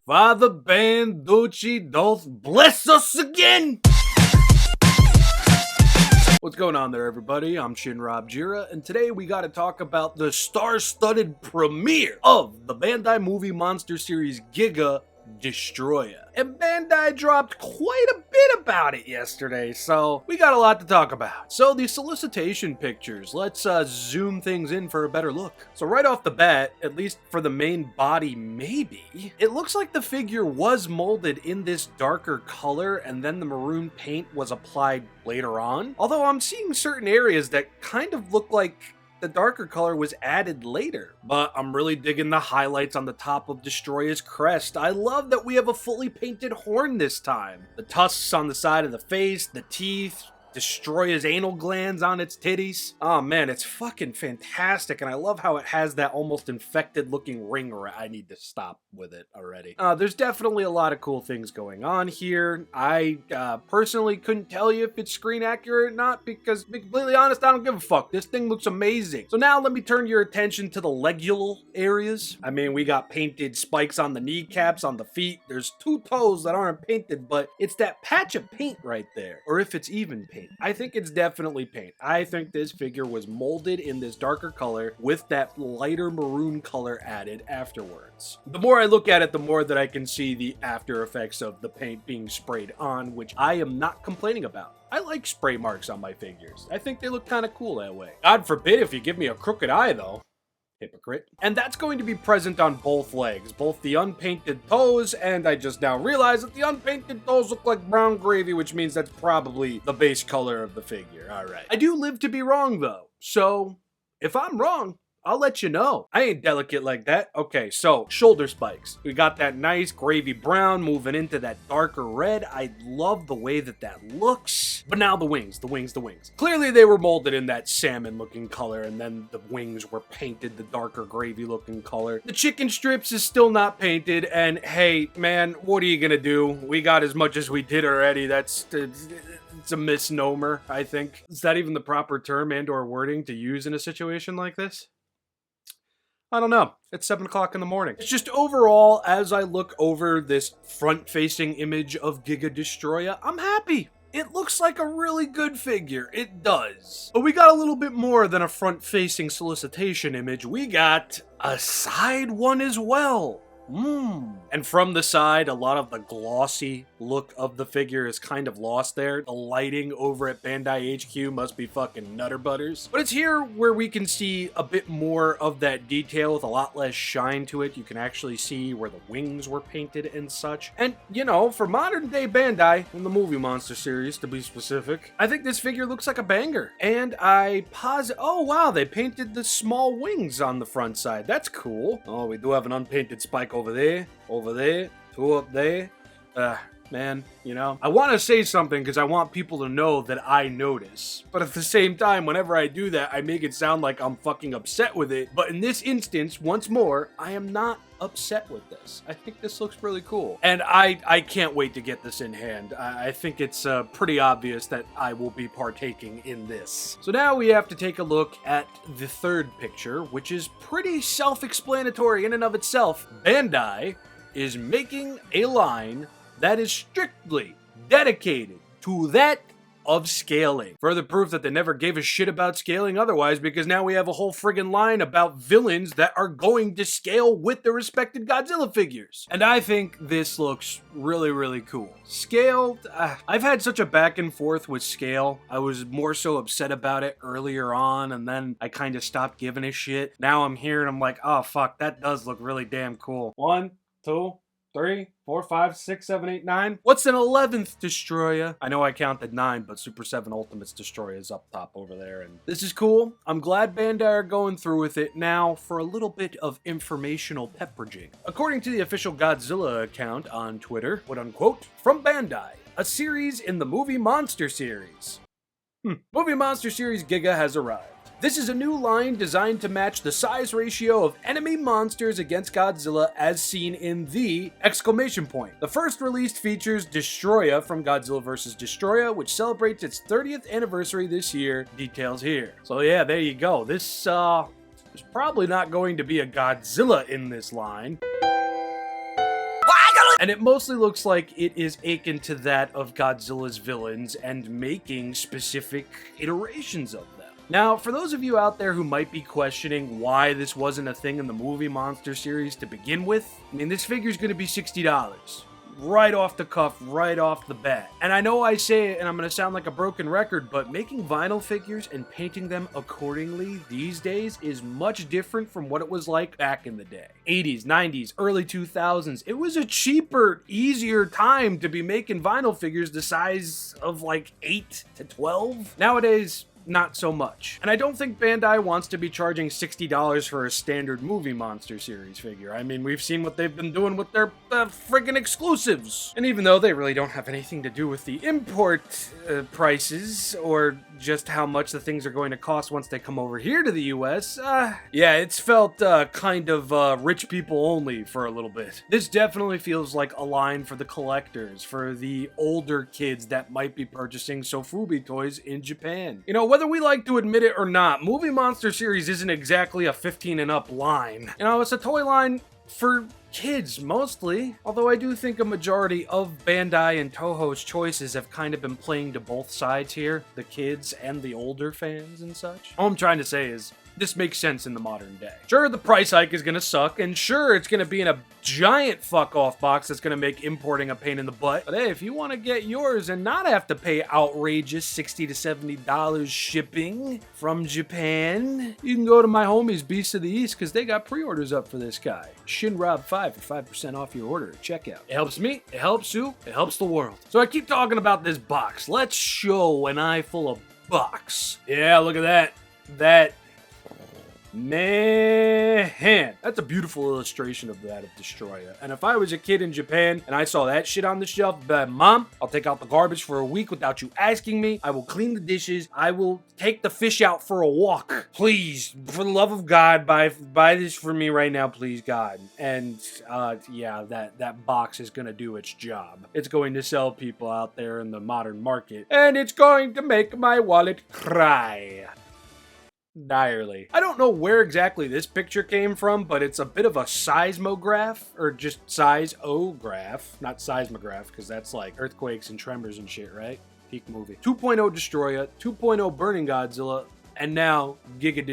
Father Banducci doth bless us again! What's going on there, everybody? I'm AShinyObject, and today we gotta talk about the star-studded premiere of the Bandai movie monster series Giga Destoroyah. And Bandai dropped quite a bit about it yesterday, so we got a lot to talk about. So the solicitation pictures, let's zoom things in for a better look. So right off the bat, at least for the main body maybe, it looks like the figure was molded in this darker color and then the maroon paint was applied later on. Although I'm seeing certain areas that kind of look like the darker color was added later. But I'm really digging the highlights on the top of Destoroyah's crest. I love that we have a fully painted horn this time. The tusks on the side of the face, the teeth, Destoroyah's anal glands on its titties. Oh man, it's fucking fantastic, and I love how it has that almost infected looking ring around. I need to stop with it already. There's definitely a lot of cool things going on here. I personally couldn't tell you if it's screen accurate or not, because to be completely honest, I don't give a fuck. This thing looks amazing. So now let me turn your attention to the llıll areas. I mean, we got painted spikes on the kneecaps, on the feet. There's two toes that aren't painted, but it's that patch of paint right there. Or if it's even paint. I think it's definitely paint. I think this figure was molded in this darker color with that lighter maroon color added afterwards. The more I look at it, the more that I can see the after effects of the paint being sprayed on, which I am not complaining about. I like spray marks on my figures. I think they look kind of cool that way. God forbid if you give me a crooked eye though. Hypocrite. And that's going to be present on both legs, both the unpainted toes, and I just now realized that the unpainted toes look like brown gravy, which means that's probably the base color of the figure. Alright. I do live to be wrong though, so if I'm wrong, I'll let you know. I ain't delicate like that. Okay, so shoulder spikes. We got that nice gravy brown moving into that darker red. I love the way that that looks. But now the wings. Clearly they were molded in that salmon looking color, and then the wings were painted the darker gravy looking color. The chicken strips is still not painted, and hey, man, what are you gonna do? We got as much as we did already. It's a misnomer, I think. Is that even the proper term and or wording to use in a situation like this? I don't know. It's 7 o'clock in the morning. It's just overall, as I look over this front-facing image of Giga Destoroyah, I'm happy. It looks like a really good figure. It does. But we got a little bit more than a front-facing solicitation image. We got a side one as well. And from the side, a lot of the glossy look of the figure is kind of lost there. The lighting over at Bandai HQ must be fucking nutter butters. But it's here where we can see a bit more of that detail with a lot less shine to it. You can actually see where the wings were painted and such. And, you know, for modern day Bandai, in the movie monster series to be specific, I think this figure looks like a banger. And oh wow, they painted the small wings on the front side. That's cool. Oh, we do have an unpainted spike over there, two up there. Man, you know, I want to say something because I want people to know that I notice. But at the same time, whenever I do that, I make it sound like I'm fucking upset with it. But in this instance, once more, I am not upset with this. I think this looks really cool. And I can't wait to get this in hand. I think it's pretty obvious that I will be partaking in this. So now we have to take a look at the third picture, which is pretty self-explanatory in and of itself. Bandai is making a line that is strictly dedicated to that of scaling. Further proof that they never gave a shit about scaling otherwise, because now we have a whole friggin' line about villains that are going to scale with the respected Godzilla figures. And I think this looks really, really cool. Scaled, I've had such a back and forth with scale. I was more so upset about it earlier on, and then I kind of stopped giving a shit. Now I'm here and I'm like, oh fuck, that does look really damn cool. 1, 2, 3, 4, 5, 6, 7, 8, 9. What's an 11th Destoroyah? I know I counted 9, but Super 7 Ultimates Destoroyah is up top over there, and this is cool. I'm glad Bandai are going through with it. Now, for a little bit of informational pepperaging. According to the official Godzilla account on Twitter, quote unquote, from Bandai, a series in the movie monster series. Movie monster series Giga has arrived. This is a new line designed to match the size ratio of enemy monsters against Godzilla as seen in the ! The first released features Destoroyah from Godzilla vs. Destoroyah, which celebrates its 30th anniversary this year. Details here. So yeah, there you go. This, there's probably not going to be a Godzilla in this line. And it mostly looks like it is akin to that of Godzilla's villains and making specific iterations of them. Now, for those of you out there who might be questioning why this wasn't a thing in the movie monster series to begin with, I mean, this figure's gonna be $60. Right off the cuff, right off the bat. And I know I say it and I'm gonna sound like a broken record, but making vinyl figures and painting them accordingly these days is much different from what it was like back in the day. 80s, 90s, early 2000s, it was a cheaper, easier time to be making vinyl figures the size of like 8 to 12. Nowadays, not so much. And I don't think Bandai wants to be charging $60 for a standard movie monster series figure. I mean, we've seen what they've been doing with their friggin' exclusives. And even though they really don't have anything to do with the import prices or just how much the things are going to cost once they come over here to the US, yeah, it's felt kind of rich people only for a little bit. This definitely feels like a line for the collectors, for the older kids that might be purchasing Sofubi toys in Japan. You know, whether we like to admit it or not, Movie Monster Series isn't exactly a 15 and up line. You know, it's a toy line for kids, mostly. Although I do think a majority of Bandai and Toho's choices have kind of been playing to both sides here, the kids and the older fans and such. All I'm trying to say is, this makes sense in the modern day. Sure, the price hike is gonna suck, and sure, it's gonna be in a giant fuck-off box that's gonna make importing a pain in the butt. But hey, if you wanna get yours and not have to pay outrageous $60 to $70 shipping from Japan, you can go to my homies Beasts of the East, because they got pre-orders up for this guy. ShinRob5 for 5% off your order at checkout. It helps me, it helps you, it helps the world. So I keep talking about this box. Let's show an eye full of box. Yeah, look at that. That... Man, that's a beautiful illustration of that of Destoroyah. And if I was a kid in Japan and I saw that shit on the shelf, I'd be like, Mom, I'll take out the garbage for a week without you asking me. I will clean the dishes. I will take the fish out for a walk. Please, for the love of God, buy this for me right now, please, God. And yeah, that box is gonna do its job. It's going to sell people out there in the modern market, and it's going to make my wallet cry. Direly. I don't know where exactly this picture came from, but it's a bit of a seismograph, or just size-o-graph, not seismograph, because that's like earthquakes and tremors and shit, right? Peak movie. 2.0 Destoroyah, 2.0 Burning Godzilla, and now Giga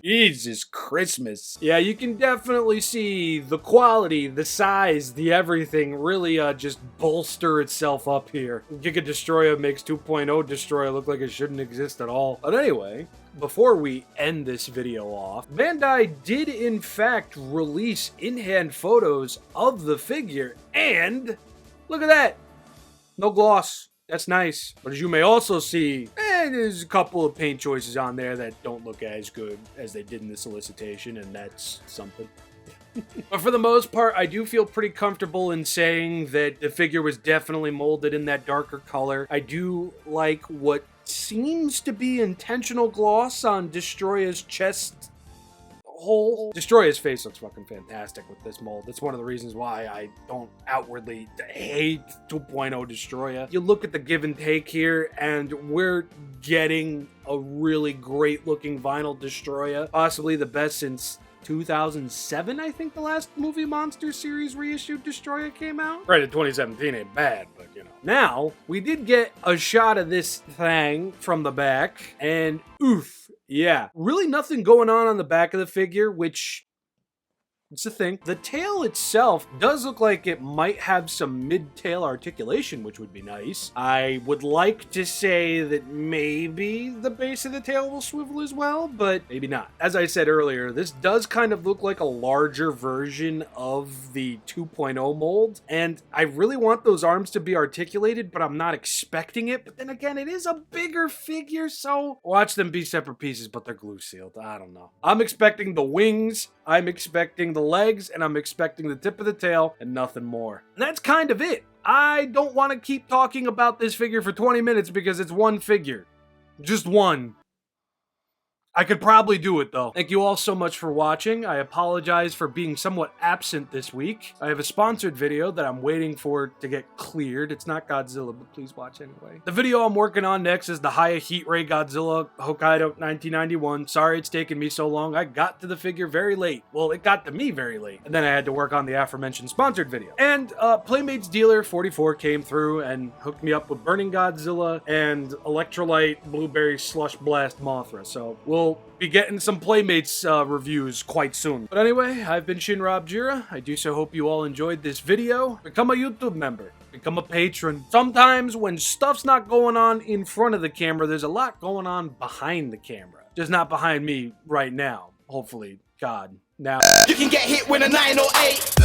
Jesus Christmas. Yeah, you can definitely see the quality, the size, the everything really just bolster itself up here. Giga Destoroyah makes 2.0 Destoroyah look like it shouldn't exist at all. But anyway, before we end this video off, Bandai did in fact release in-hand photos of the figure, and look at that! No gloss. That's nice. But as you may also see, there's a couple of paint choices on there that don't look as good as they did in the solicitation, and that's something. But for the most part, I do feel pretty comfortable in saying that the figure was definitely molded in that darker color. I do like what seems to be intentional gloss on Destoroyah's chest hole. Destoroyah's face looks fucking fantastic with this mold. That's one of the reasons why I don't outwardly hate 2.0 Destoroyah. You look at the give and take here, and we're getting a really great looking vinyl Destoroyah. Possibly the best since 2007, I think the last Movie Monster Series reissued Destoroyah came out. Right, in 2017 ain't bad, but you know. Now, we did get a shot of this thing from the back, and oof, yeah. Really nothing going on the back of the figure, which... it's the thing. The tail itself does look like it might have some mid-tail articulation, which would be nice. I would like to say that maybe the base of the tail will swivel as well, but maybe not. As I said earlier, this does kind of look like a larger version of the 2.0 mold, and I really want those arms to be articulated, but I'm not expecting it. But then again, it is a bigger figure, so watch them be separate pieces, but they're glue sealed. I don't know. I'm expecting the wings, I'm expecting the legs, and I'm expecting the tip of the tail, and nothing more. And that's kind of it. I don't want to keep talking about this figure for 20 minutes because it's one figure. Just one. I could probably do it though. Thank you all so much for watching. I apologize for being somewhat absent this week. I have a sponsored video that I'm waiting for to get cleared. It's not Godzilla, but please watch anyway. The video I'm working on next is the Haya Heat Ray Godzilla Hokkaido 1991. Sorry it's taken me so long. I got to the figure very late. Well, it got to me very late. And then I had to work on the aforementioned sponsored video. And Playmates Dealer 44 came through and hooked me up with Burning Godzilla and Electrolyte Blueberry Slush Blast Mothra. So we'll be getting some Playmates reviews quite soon. But anyway, I've been AShinyObject. I do so hope you all enjoyed this video. Become a YouTube member. Become a patron. Sometimes when stuff's not going on in front of the camera, there's a lot going on behind the camera. Just not behind me right now. Hopefully. God. Now. You can get hit with a 908.